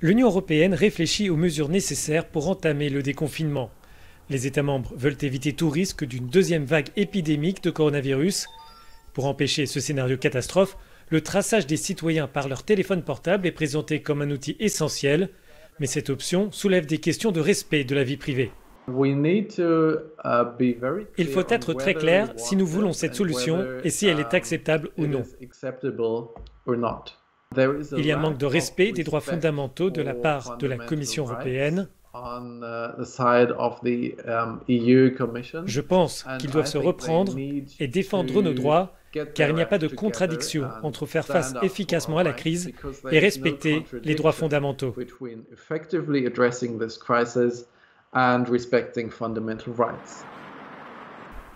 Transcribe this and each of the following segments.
L'Union européenne réfléchit aux mesures nécessaires pour entamer le déconfinement. Les États membres veulent éviter tout risque d'une deuxième vague épidémique de coronavirus. Pour empêcher ce scénario catastrophe, le traçage des citoyens par leur téléphone portable est présenté comme un outil essentiel, mais cette option soulève des questions de respect de la vie privée. Il faut être très clair si nous voulons cette solution et si elle est acceptable ou non. Il y a un manque de respect des droits fondamentaux de la part de la Commission européenne. Je pense qu'ils doivent se reprendre et défendre nos droits, car il n'y a pas de contradiction entre faire face efficacement à la crise et respecter les droits fondamentaux.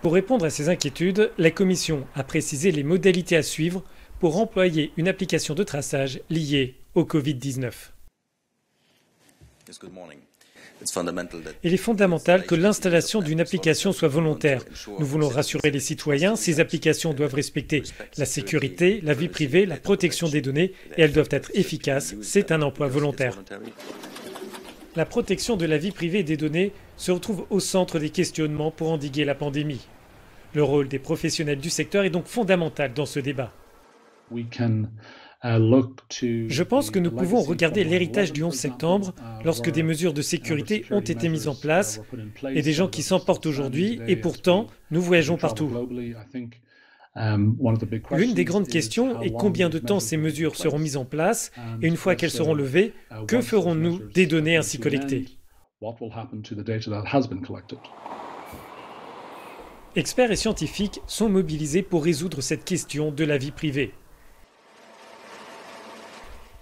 Pour répondre à ces inquiétudes, la Commission a précisé les modalités à suivre pour employer une application de traçage liée au Covid-19. Il est fondamental que l'installation d'une application soit volontaire. Nous voulons rassurer les citoyens, ces applications doivent respecter la sécurité, la vie privée, la protection des données et elles doivent être efficaces. C'est un emploi volontaire. La protection de la vie privée et des données se retrouve au centre des questionnements pour endiguer la pandémie. Le rôle des professionnels du secteur est donc fondamental dans ce débat. Je pense que nous pouvons regarder l'héritage du 11 septembre lorsque des mesures de sécurité ont été mises en place et des gens qui s'en portent aujourd'hui et pourtant nous voyageons partout. L'une des grandes questions est combien de temps ces mesures seront mises en place et une fois qu'elles seront levées, que ferons-nous des données ainsi collectées? Experts et scientifiques sont mobilisés pour résoudre cette question de la vie privée.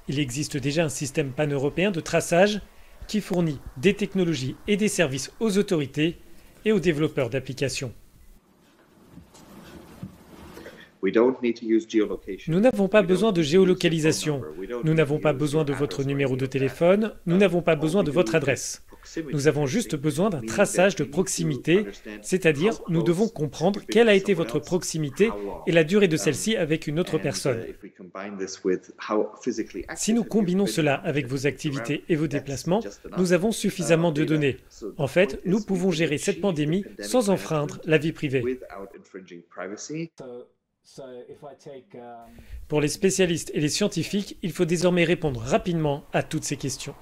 Il existe déjà un système pan-européen de traçage qui fournit des technologies et des services aux autorités et aux développeurs d'applications. Nous n'avons pas besoin de géolocalisation, nous n'avons pas besoin de votre numéro de téléphone, nous n'avons pas besoin de votre adresse. Nous avons juste besoin d'un traçage de proximité, c'est-à-dire nous devons comprendre quelle a été votre proximité et la durée de celle-ci avec une autre personne. Si nous combinons cela avec vos activités et vos déplacements, nous avons suffisamment de données. En fait, nous pouvons gérer cette pandémie sans enfreindre la vie privée. Pour les spécialistes et les scientifiques, il faut désormais répondre rapidement à toutes ces questions.